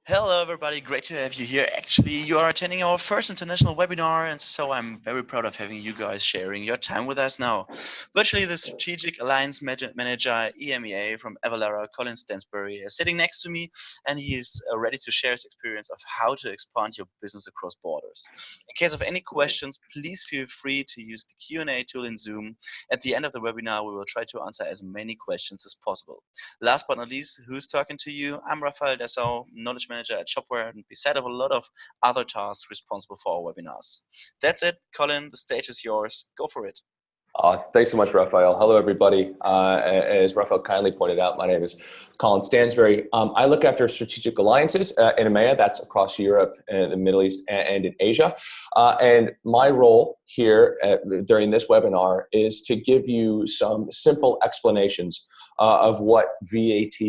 Hello, everybody. Great to have you here. Actually, you are attending our first international webinar, and so I'm very proud of having you guys sharing your time with us now. Virtually, the Strategic Alliance Manager, EMEA from Avalara, Colin Stansbury, is sitting next to me, and he is ready to share his experience of how to expand your business across borders. In case of any questions, please feel free to use the Q&A tool in Zoom. At the end of the webinar, we will try to answer as many questions as possible. Last but not least, who's talking to you? I'm Rafael Dessau, Knowledge Manager at ShopWhere, and beside of a lot of other tasks responsible for our webinars. That's it, Colin, the stage is yours. Go for it. Thanks so much, Rafael. Hello, everybody. As Rafael kindly pointed out, my name is Colin Stansbury. I look after strategic alliances in EMEA, that's across Europe and the Middle East and in Asia. And my role here during this webinar is to give you some simple explanations of what VAT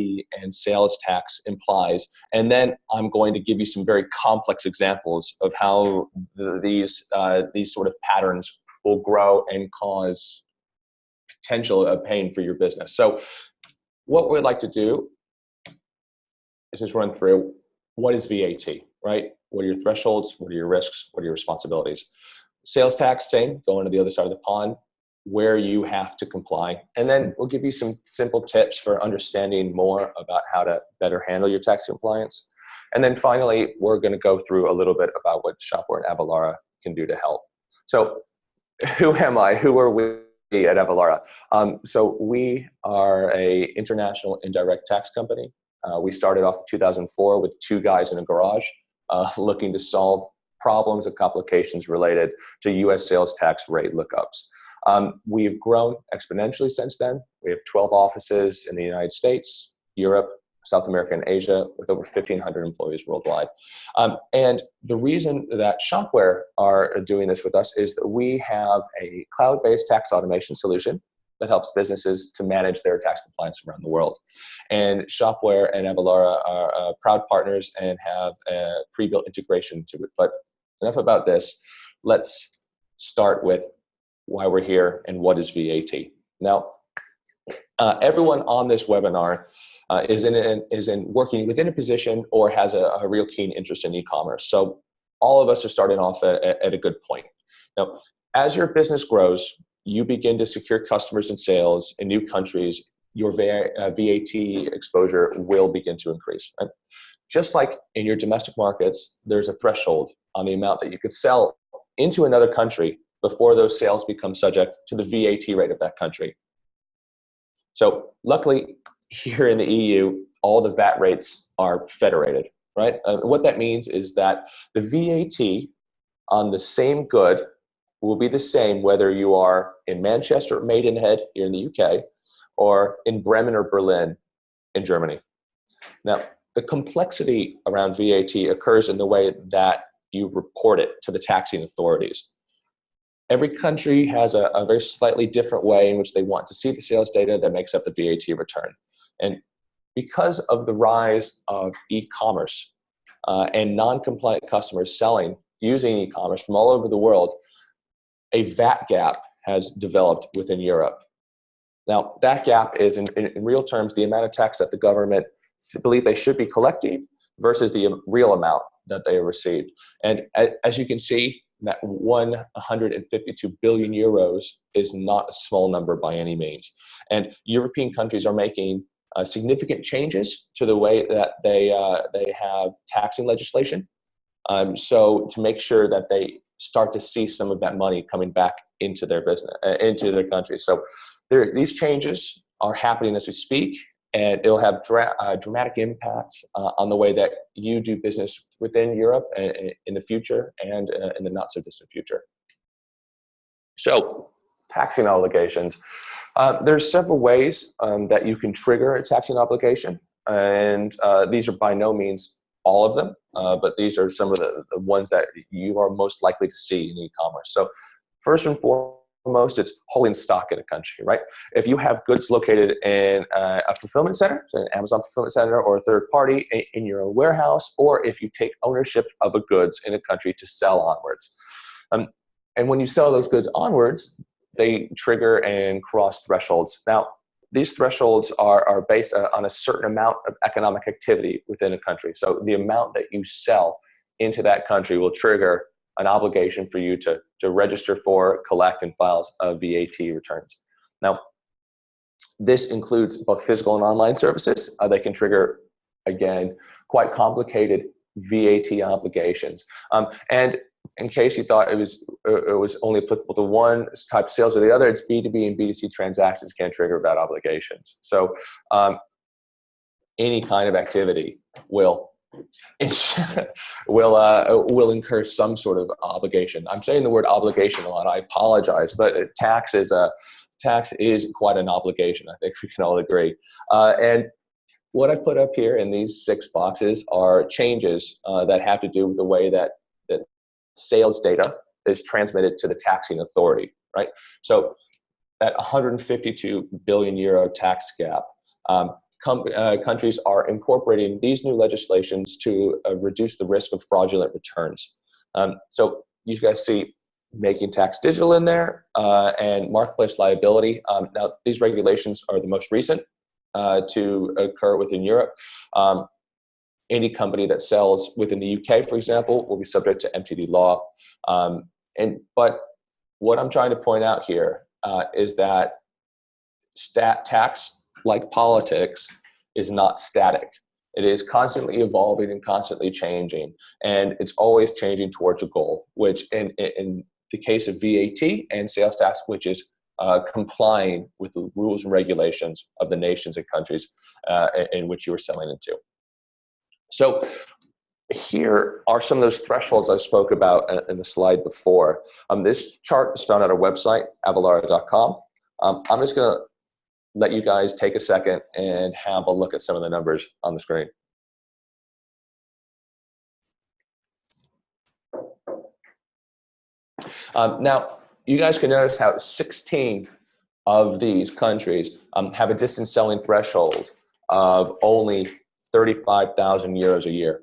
and sales tax implies. And then I'm going to give you some very complex examples of how these sort of patterns will grow and cause potential pain for your business. So what we'd like to do is just run through what is VAT, right? What are your thresholds? What are your risks? What are your responsibilities? Sales tax, same, going to the other side of the pond, where you have to comply. And then we'll give you some simple tips for understanding more about how to better handle your tax compliance. And then finally, we're going to go through a little bit about what Shopware and Avalara can do to help. So who am I? Who are we at Avalara? So we are an international indirect tax company. We started off in 2004 with two guys in a garage looking to solve problems and complications related to US sales tax rate lookups. We've grown exponentially since then. We have 12 offices in the United States, Europe, South America, and Asia, with over 1,500 employees worldwide. And the reason that Shopware are doing this with us is that we have a cloud-based tax automation solution that helps businesses to manage their tax compliance around the world. And Shopware and Avalara are proud partners and have a pre-built integration to it. But enough about this. Let's start with why we're here and what is VAT. Now, everyone on this webinar is in working within a position or has a real keen interest in e-commerce. So all of us are starting off at a good point. Now, as your business grows, you begin to secure customers and sales in new countries, your VAT exposure will begin to increase. Right? Just like in your domestic markets, there's a threshold on the amount that you could sell into another country before those sales become subject to the VAT rate of that country. So luckily, here in the EU, all the VAT rates are federated, right? What that means is that the VAT on the same good will be the same whether you are in Manchester, Maidenhead here in the UK, or in Bremen or Berlin in Germany. Now, the complexity around VAT occurs in the way that you report it to the taxing authorities. Every country has a very slightly different way in which they want to see the sales data that makes up the VAT return. And because of the rise of e-commerce and non-compliant customers selling using e-commerce from all over the world, a VAT gap has developed within Europe. Now, that gap is, in real terms, the amount of tax that the government believe they should be collecting versus the real amount that they received. And as you can see, that 152 billion euros is not a small number by any means. And European countries are making significant changes to the way that they have taxing legislation. So to make sure that they start to see some of that money coming back into their business, into their country. So these changes are happening as we speak, and it'll have dramatic impacts on the way that you do business within Europe in the future and in the not so distant future. So taxing obligations. There's several ways that you can trigger a taxing obligation, and these are by no means all of them, but these are some of the ones that you are most likely to see in e-commerce. So first and foremost, it's holding stock in a country, right? If you have goods located in a fulfillment center, so an Amazon fulfillment center or a third party in your own warehouse, or if you take ownership of a goods in a country to sell onwards. And when you sell those goods onwards, they trigger and cross thresholds. Now, these thresholds are based on a certain amount of economic activity within a country. So the amount that you sell into that country will trigger an obligation for you to register for, collect, and file VAT returns. Now, this includes both physical and online services. They can trigger, again, quite complicated VAT obligations. And in case you thought it was only applicable to one type of sales or the other, it's B2B and B2C transactions can trigger VAT obligations. So any kind of activity will incur some sort of obligation. I'm saying the word obligation a lot. I apologize, but tax is quite an obligation. I think we can all agree. And what I've put up here in these 6 boxes are changes that have to do with the way that sales data is transmitted to the taxing authority, right? So that 152 billion euro tax gap, countries are incorporating these new legislations to reduce the risk of fraudulent returns. So you guys see making tax digital in there and marketplace liability. Now, these regulations are the most recent to occur within Europe. Any company that sells within the UK, for example, will be subject to MTD law. But what I'm trying to point out here is that tax, like politics, is not static. It is constantly evolving and constantly changing, and it's always changing towards a goal, which in the case of VAT and sales tax, which is complying with the rules and regulations of the nations and countries in which you are selling into. So here are some of those thresholds I spoke about in the slide before. This chart is found at our website, avalara.com. I'm just going to let you guys take a second and have a look at some of the numbers on the screen. Now, you guys can notice how 16 of these countries have a distance selling threshold of only 35,000 euros a year.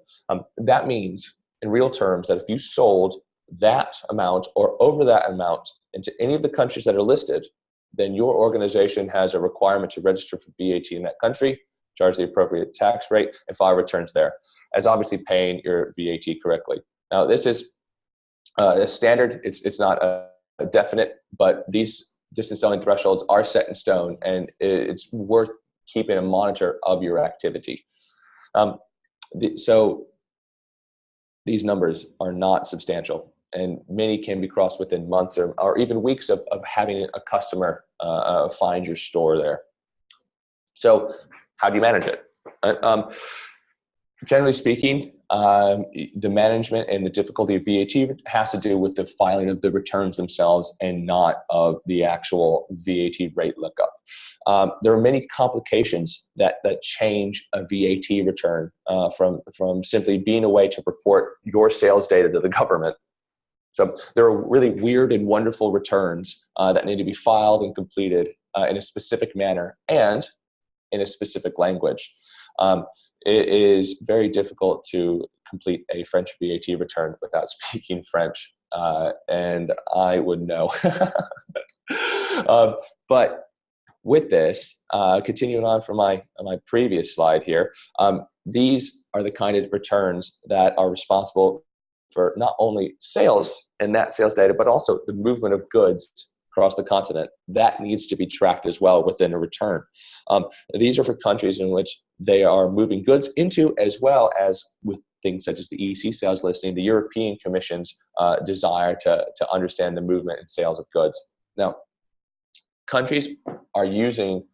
That means, in real terms, that if you sold that amount or over that amount into any of the countries that are listed, then your organization has a requirement to register for VAT in that country, charge the appropriate tax rate, and file returns there, as obviously paying your VAT correctly. Now, this is a standard. It's not a definite, but these distance selling thresholds are set in stone, and it's worth keeping a monitor of your activity. So these numbers are not substantial, and many can be crossed within months or even weeks of having a customer find your store there. So how do you manage it? Generally speaking, the management and the difficulty of VAT has to do with the filing of the returns themselves and not of the actual VAT rate lookup. There are many complications that change a VAT return from simply being a way to report your sales data to the government. So there are really weird and wonderful returns that need to be filed and completed in a specific manner and in a specific language. It is very difficult to complete a French VAT return without speaking French, and I would know. But with this, continuing on from my previous slide here, these are the kind of returns that are responsible for not only sales and that sales data, but also the movement of goods across the continent. That needs to be tracked as well within a return. These are for countries in which they are moving goods into, as well as with things such as the EC sales listing, the European Commission's desire to understand the movement and sales of goods. Now, countries are using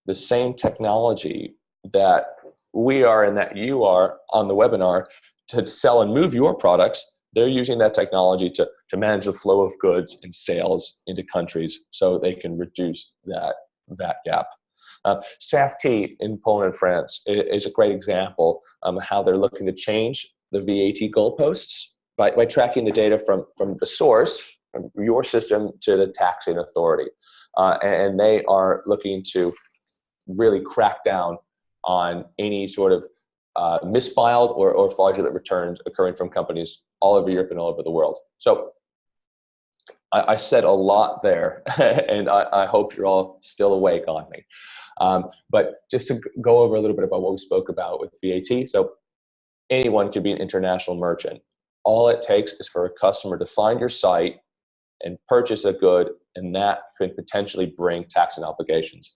the same technology that we are and that you are on the webinar to sell and move your products. They're using that technology to manage the flow of goods and sales into countries so they can reduce that gap. SAFT in Poland and France is a great example of how they're looking to change the VAT goalposts by tracking the data from the source, from your system, to the taxing authority. And they are looking to really crack down on any sort of misfiled or fraudulent returns occurring from companies all over Europe and all over the world. So I said a lot there, and I hope you're all still awake on me. But just to go over a little bit about what we spoke about with VAT. So anyone can be an international merchant. All it takes is for a customer to find your site and purchase a good, and that could potentially bring tax and obligations.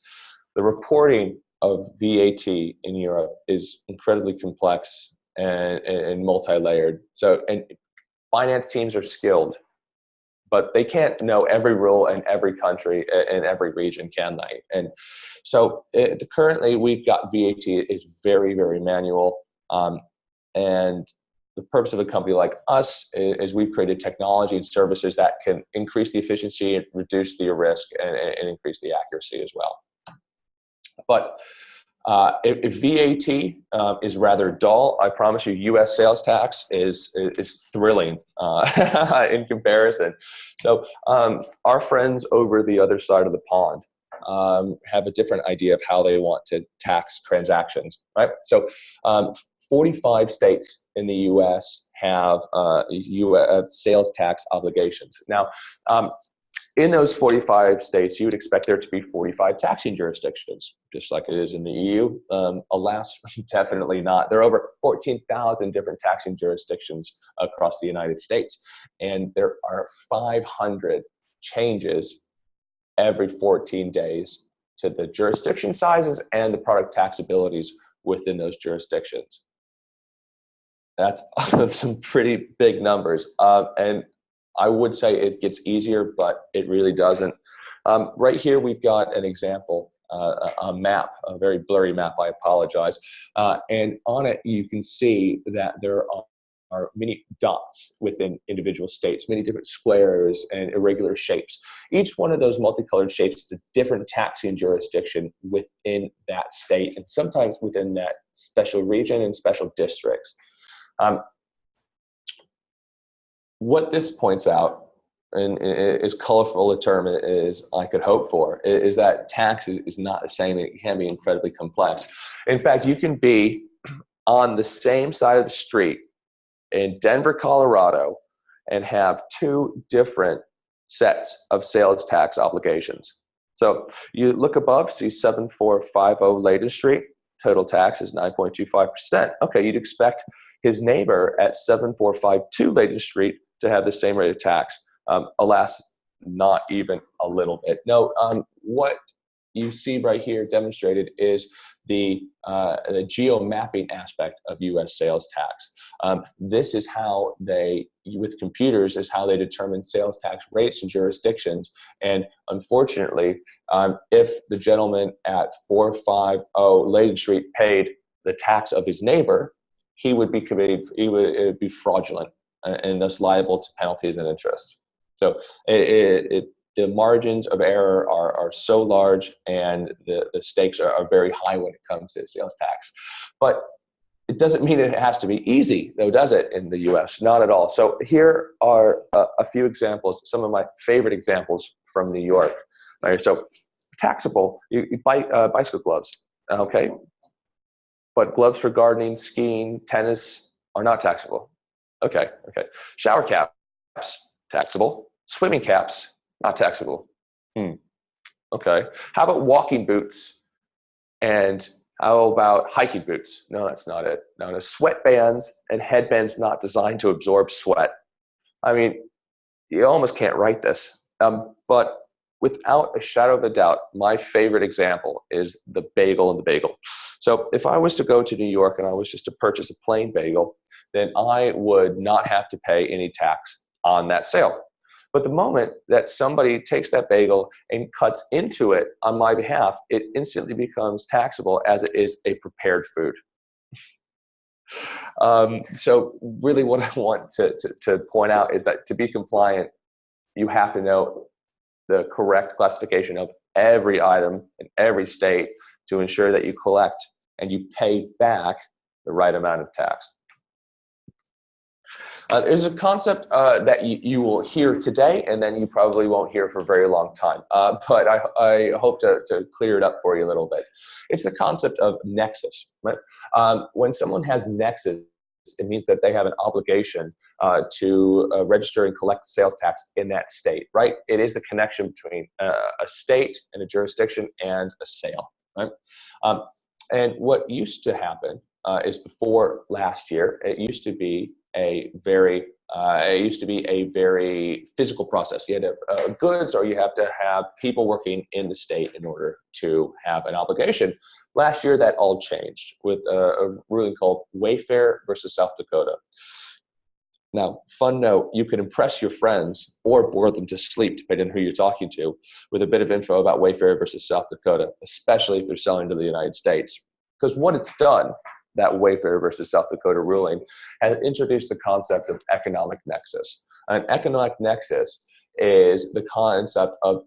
The reporting of VAT in Europe is incredibly complex and multi-layered. So, and finance teams are skilled, but they can't know every rule in every country in every region, can they? And so currently we've got VAT is very, very manual. And the purpose of a company like us is we've created technology and services that can increase the efficiency and reduce the risk and increase the accuracy as well. But if VAT is rather dull, I promise you US sales tax is thrilling in comparison. So our friends over the other side of the pond have a different idea of how they want to tax transactions, right? So 45 states in the US have sales tax obligations. Now, in those 45 states, you would expect there to be 45 taxing jurisdictions, just like it is in the EU. Alas, definitely not. There are over 14,000 different taxing jurisdictions across the United States, and there are 500 changes every 14 days to the jurisdiction sizes and the product taxabilities within those jurisdictions. That's some pretty big numbers. And I would say it gets easier, but it really doesn't. Right here, we've got an example, a map, a very blurry map, I apologize. And on it, you can see that there are many dots within individual states, many different squares and irregular shapes. Each one of those multicolored shapes is a different taxing jurisdiction within that state, and sometimes within that special region and special districts. What this points out, and as colorful a term as I could hope for, is that tax is not the same. It can be incredibly complex. In fact, you can be on the same side of the street in Denver, Colorado, and have two different sets of sales tax obligations. So you look above, see 7450 Layden Street, total tax is 9.25%. Okay, you'd expect his neighbor at 7452 Layden Street to have the same rate of tax. Alas, not even a little bit. No, what you see right here demonstrated is the geo-mapping aspect of U.S. sales tax. This is how they, with computers, is how they determine sales tax rates and jurisdictions. And unfortunately, if the gentleman at 450 Layden Street paid the tax of his neighbor, he would be committed, it would be fraudulent and thus liable to penalties and interest. So the margins of error are so large, and the stakes are very high when it comes to sales tax. But it doesn't mean it has to be easy, though, does it, in the US? Not at all. So here are a few examples, some of my favorite examples from New York. All right, so taxable, you buy bicycle gloves, okay? But gloves for gardening, skiing, tennis are not taxable. Okay. Shower caps, taxable. Swimming caps, not taxable. Okay. How about walking boots? And how about hiking boots? No, that's not it. No, sweatbands and headbands not designed to absorb sweat. I mean, you almost can't write this. But without a shadow of a doubt, my favorite example is the bagel and the bagel. So if I was to go to New York and I was just to purchase a plain bagel, then I would not have to pay any tax on that sale. But the moment that somebody takes that bagel and cuts into it on my behalf, it instantly becomes taxable as it is a prepared food. So really what I want to point out is that to be compliant, you have to know the correct classification of every item in every state to ensure that you collect and you pay back the right amount of tax. There's a concept that you will hear today, and then you probably won't hear for a very long time. But I hope to clear it up for you a little bit. It's the concept of Nexus. Right? When someone has Nexus, it means that they have an obligation to register and collect sales tax in that state, right? It is the connection between a state and a jurisdiction and a sale. right? And what used to happen is before last year, it used to be a very physical process. You had to have goods, or you have to have people working in the state in order to have an obligation. Last year, that all changed with a ruling called Wayfair versus South Dakota. Now, fun note, you can impress your friends or bore them to sleep, depending on who you're talking to, with a bit of info about Wayfair versus South Dakota, especially if they're selling to the United States. Because what it's done, that Wayfair versus South Dakota ruling, has introduced the concept of economic nexus. An economic nexus is the concept of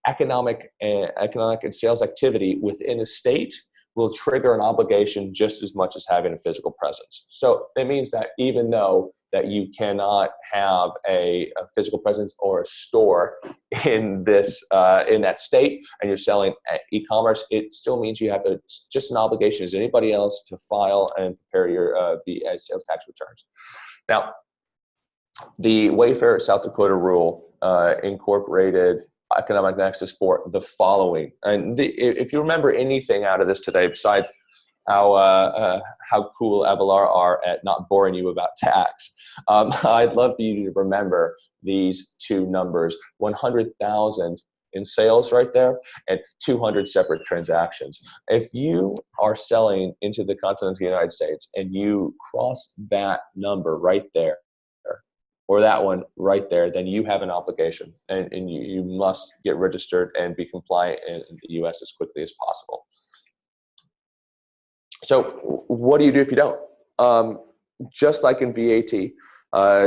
economic and sales activity within a state will trigger an obligation just as much as having a physical presence. So it means that even though that you cannot have a physical presence or a store in that state, and you're selling e-commerce, it still means you have just an obligation as anybody else to file and prepare your the sales tax returns. Now, the Wayfair South Dakota rule incorporated economic nexus for the following. And if you remember anything out of this today, besides how cool Avalara are at not boring you about tax, I'd love for you to remember these two numbers: 100,000 in sales right there, and 200 separate transactions. If you are selling into the continental United States and you cross that number right there, or that one right there, then you have an obligation, and you must get registered and be compliant in the US as quickly as possible. So what do you do if you don't? Just like in VAT,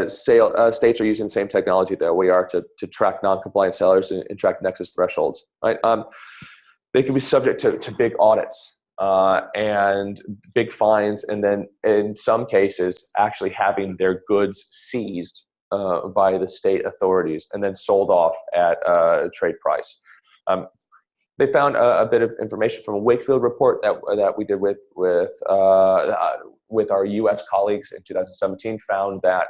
states are using the same technology that we are to track non-compliant sellers and track nexus thresholds, right? They can be subject to big audits and big fines, and then in some cases actually having their goods seized by the state authorities and then sold off at a trade price. They found a bit of information from a Wakefield report that we did with our U.S. colleagues in 2017. Found that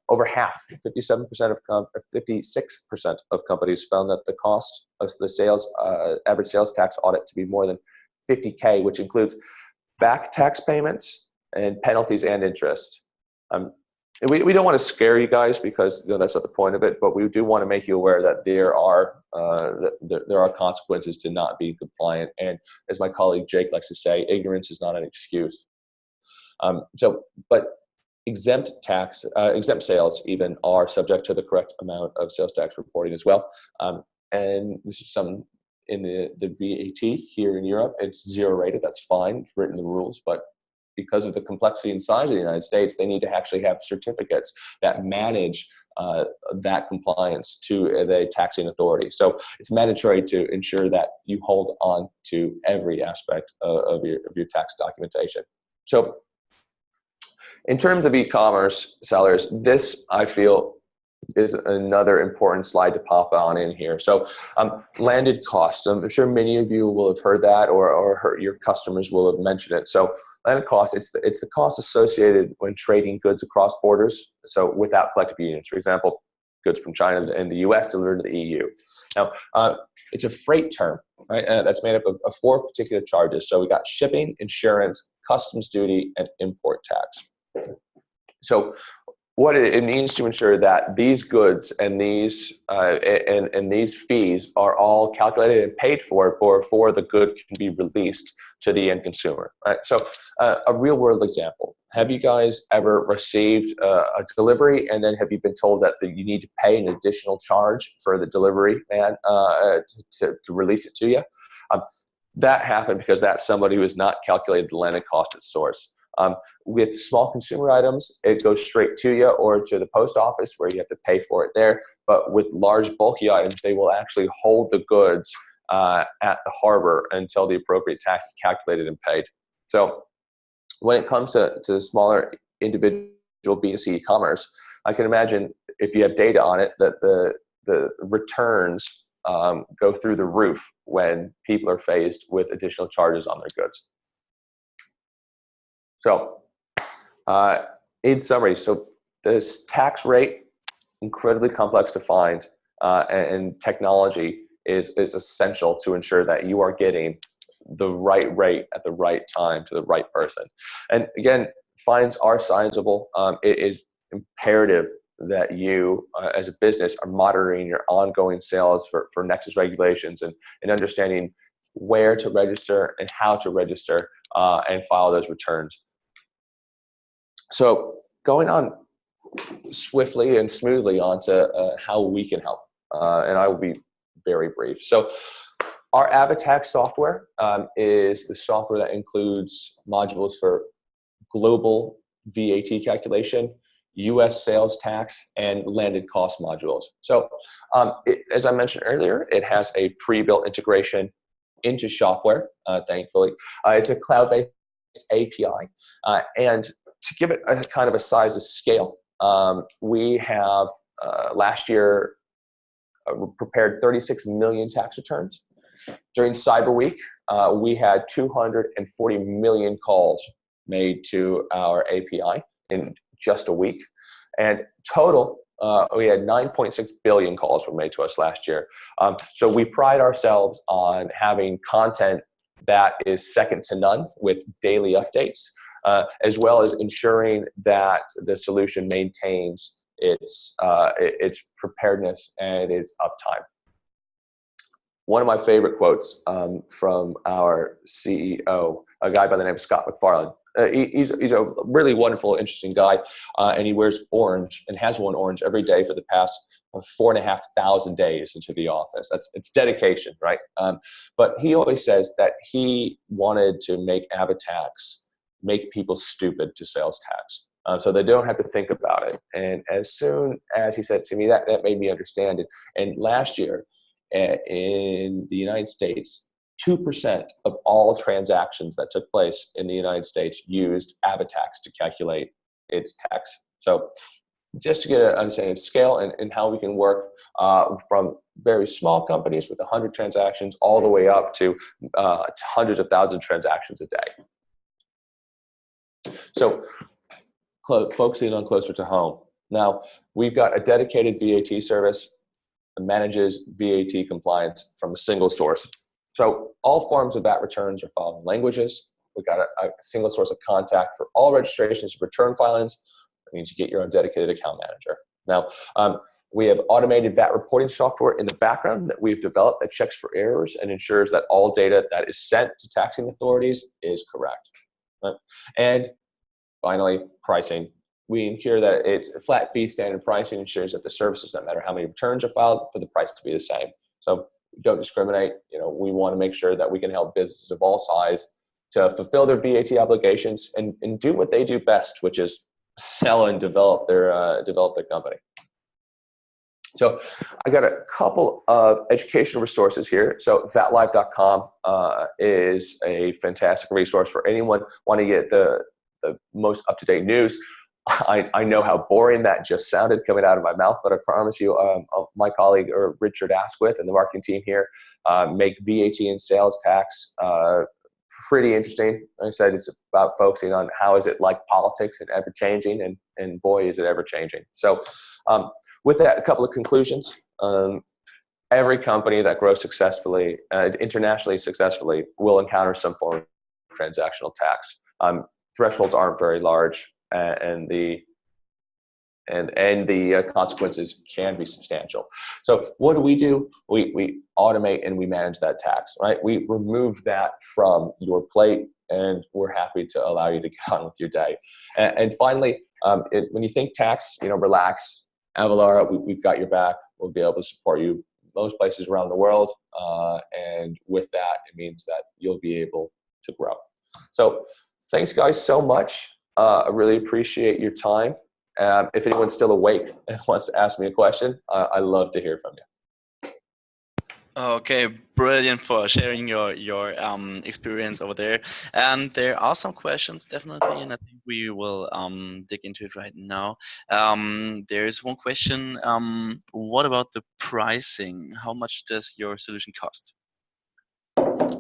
over half, 56% of companies found that the cost of the average sales tax audit to be more than $50K, which includes back tax payments and penalties and interest. We don't want to scare you guys, because that's not the point of it, but we do want to make you aware that there are consequences to not being compliant. And as my colleague Jake likes to say, ignorance is not an excuse. But exempt sales even are subject to the correct amount of sales tax reporting as well. And this is some in the VAT here in Europe. It's zero rated. That's fine. It's written in the rules, but because of the complexity and size of the United States, they need to actually have certificates that manage that compliance to the taxing authority. So it's mandatory to ensure that you hold on to every aspect of your tax documentation. So in terms of e-commerce sellers, this, I feel, is another important slide to pop on in here. So landed costs. I'm sure many of you will have heard that, or your customers will have mentioned it. So landed cost, it's the cost associated when trading goods across borders, so without collective unions. For example, goods from China and the US delivered to the EU. Now, it's a freight term, right? That's made up of 4 particular charges. So we got shipping, insurance, customs duty, and import tax. So what it means to ensure that these goods and these these fees are all calculated and paid for before the good can be released to the end consumer. Right? So a real world example: have you guys ever received a delivery, and then have you been told that you need to pay an additional charge for the delivery man to release it to you? That happened because that's somebody who has not calculated the landed cost at source. With small consumer items, it goes straight to you or to the post office where you have to pay for it there. But with large bulky items, they will actually hold the goods at the harbor until the appropriate tax is calculated and paid. So when it comes to smaller individual B2C e-commerce, I can imagine if you have data on it that the returns go through the roof when people are faced with additional charges on their goods. So in summary, so this tax rate, incredibly complex to find, and technology is essential to ensure that you are getting the right rate at the right time to the right person. And again, fines are sizable. It is imperative that you, as a business, are monitoring your ongoing sales for Nexus regulations and understanding where to register and how to register and file those returns. So going on swiftly and smoothly onto how we can help, and I will be very brief. So our AvaTax software is the software that includes modules for global VAT calculation, US sales tax, and landed cost modules. So as I mentioned earlier, it has a pre-built integration into Shopware, thankfully. It's a cloud-based API. And to give it a kind of a size of scale, we have last year prepared 36 million tax returns. During Cyber Week, we had 240 million calls made to our API in just a week. And total, we had 9.6 billion calls were made to us last year. So we pride ourselves on having content that is second to none with daily updates, as well as ensuring that the solution maintains its preparedness and its uptime. One of my favorite quotes from our CEO, a guy by the name of Scott McFarlane. He's a really wonderful, interesting guy, and he wears orange and has worn orange every day for the past 4,500 days into the office. It's dedication, right? But he always says that he wanted to make AvaTax make people stupid to sales tax, so they don't have to think about it. And as soon as he said to me, that made me understand it. And last year, in the United States, 2% of all transactions that took place in the United States used AvaTax to calculate its tax. So just to get an understanding of scale and how we can work from very small companies with 100 transactions all the way up to hundreds of thousands of transactions a day. So focusing on closer to home. Now, we've got a dedicated VAT service that manages VAT compliance from a single source. So all forms of VAT returns are filed in languages. We've got a single source of contact for all registrations and return filings. That means you get your own dedicated account manager. Now, we have automated VAT reporting software in the background that we've developed that checks for errors and ensures that all data that is sent to taxing authorities is correct. And finally, pricing. We ensure that it's a flat fee standard pricing ensures that the services, no matter how many returns are filed, for the price to be the same. So we don't discriminate. We want to make sure that we can help businesses of all size to fulfill their VAT obligations and do what they do best, which is sell and develop their company. So I got a couple of educational resources here. So vatlive.com is a fantastic resource for anyone wanting to get the most up-to-date news. I know how boring that just sounded coming out of my mouth, but I promise you, my colleague Richard Asquith and the marketing team here make VAT and sales tax pretty interesting. Like I said, it's about focusing on how is it like politics and ever-changing, and boy, is it ever-changing. So with that, a couple of conclusions. Every company that grows successfully, internationally successfully, will encounter some form of transactional tax. Thresholds aren't very large, and the consequences can be substantial. So what do? We automate and we manage that tax, right? We remove that from your plate, and we're happy to allow you to get on with your day. And finally, when you think tax, relax. Avalara, we've got your back. We'll be able to support you most places around the world, and with that, it means that you'll be able to grow. So thanks, guys, so much. I really appreciate your time. If anyone's still awake and wants to ask me a question, I love to hear from you. Okay, brilliant for sharing your experience over there. And there are some questions definitely, and I think we will dig into it right now. There's one question. What about the pricing? How much does your solution cost?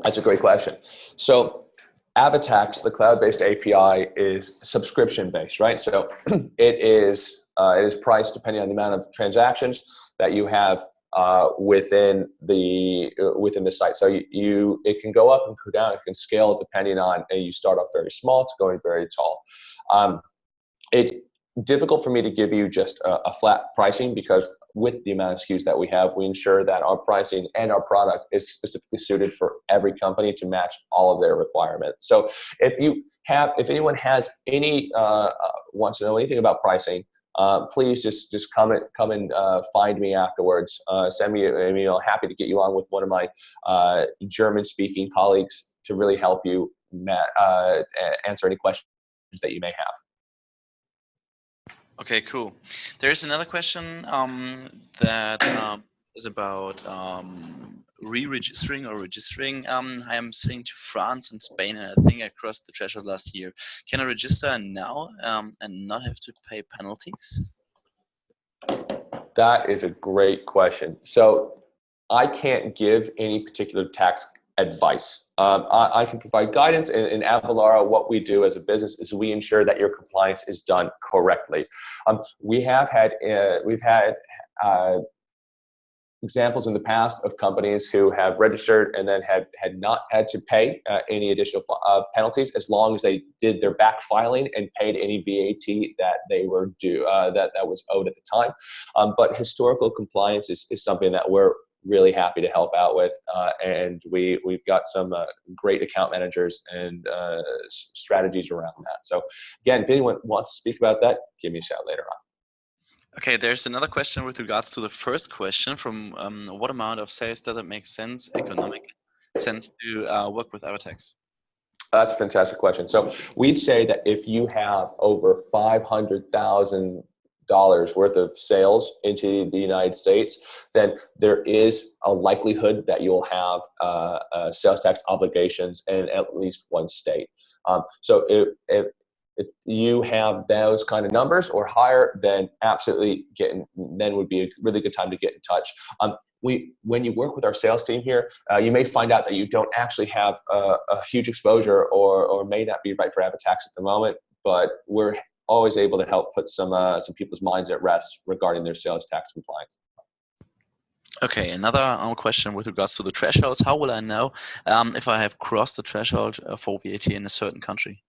That's a great question. So AvaTax, the cloud-based API, is subscription-based, right? So it is priced depending on the amount of transactions that you have within the site. So it can go up and go down. It can scale depending on, and you start off very small to going very tall. It's difficult for me to give you just a flat pricing, because with the amount of SKUs that we have, we ensure that our pricing and our product is specifically suited for every company to match all of their requirements. So if anyone has any wants to know anything about pricing, please just come and find me afterwards. Send me an email. Happy to get you on with one of my German-speaking colleagues to really help you answer any questions that you may have. Okay, cool. There's another question that is about re-registering or registering. I am sitting to France and Spain, and I think I crossed the threshold last year. Can I register now and not have to pay penalties? That is a great question. So I can't give any particular tax advice. I can provide guidance. In Avalara, what we do as a business is we ensure that your compliance is done correctly. We've had examples in the past of companies who have registered and then had not had to pay any additional penalties, as long as they did their back filing and paid any VAT that they were due, that was owed at the time. But historical compliance is something that we're really happy to help out with, and we've got some great account managers and strategies around that. So again, if anyone wants to speak about that, give me a shout later on. Okay, there's another question with regards to the first question from what amount of sales does it make sense, economic sense, to work with Avatex? That's a fantastic question. So we'd say that if you have over $500,000 worth of sales into the United States, then there is a likelihood that you'll have sales tax obligations in at least one state. So if you have those kind of numbers or higher, then absolutely then would be a really good time to get in touch. When you work with our sales team here, you may find out that you don't actually have a huge exposure or may not be right for Avatex at the moment, but we're always able to help put some people's minds at rest regarding their sales tax compliance. Okay, another question with regards to the thresholds. How will I know if I have crossed the threshold for VAT in a certain country?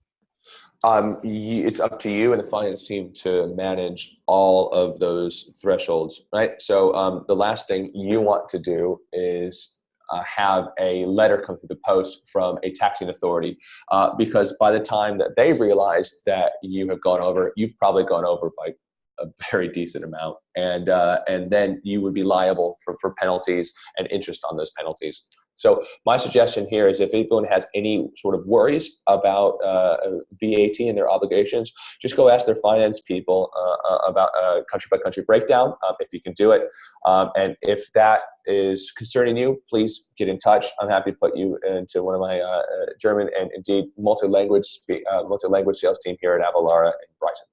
It's up to you and the finance team to manage all of those thresholds, right? So the last thing you want to do is have a letter come through the post from a taxing authority, because by the time that they realize that you have gone over, you've probably gone over by a very decent amount, and then you would be liable for penalties and interest on those penalties. So my suggestion here is, if anyone has any sort of worries about VAT and their obligations, just go ask their finance people about a country-by-country breakdown, if you can do it. And if that is concerning you, please get in touch. I'm happy to put you into one of my German and indeed multi-language sales team here at Avalara in Brighton.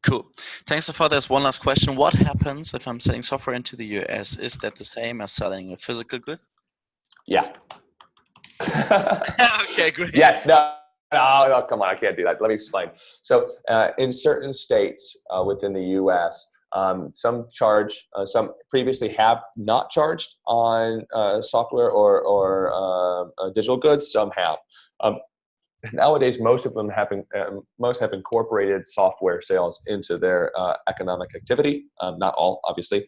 Cool. Thanks so far. There's one last question. What happens if I'm selling software into the US? Is that the same as selling a physical good? Yeah. Okay, great. Yeah, no, come on, I can't do that. Let me explain. So in certain states within the US, some charge, some previously have not charged on software or digital goods, some have. Nowadays, most have incorporated software sales into their economic activity. Not all, obviously,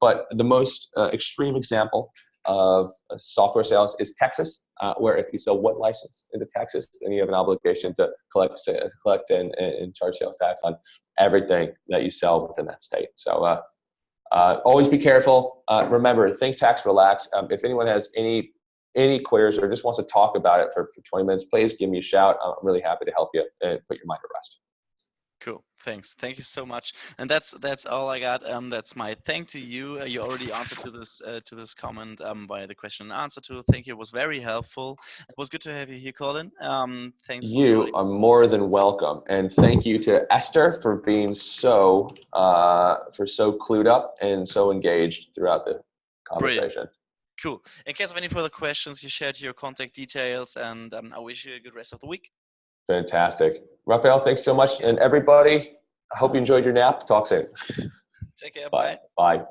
but the most extreme example of software sales is Texas, where if you sell one license into Texas, then you have an obligation to collect and charge sales tax on everything that you sell within that state. So always be careful. Remember, think tax, relax. If anyone has any queries or just wants to talk about it for 20 minutes, please give me a shout. I'm really happy to help you and put your mind at rest. Cool. Thanks. Thank you so much. And that's all I got. That's my thank to you. You already answered to this comment by the question and answer to. Thank you. It was very helpful. It was good to have you here, Colin. Thanks. You are more than welcome, and thank you to Esther for being so clued up and so engaged throughout the conversation. Brilliant. Cool. In case of any further questions, you shared your contact details, and I wish you a good rest of the week. Fantastic. Raphael, thanks so much. And everybody, I hope you enjoyed your nap. Talk soon. Take care. Bye. Bye.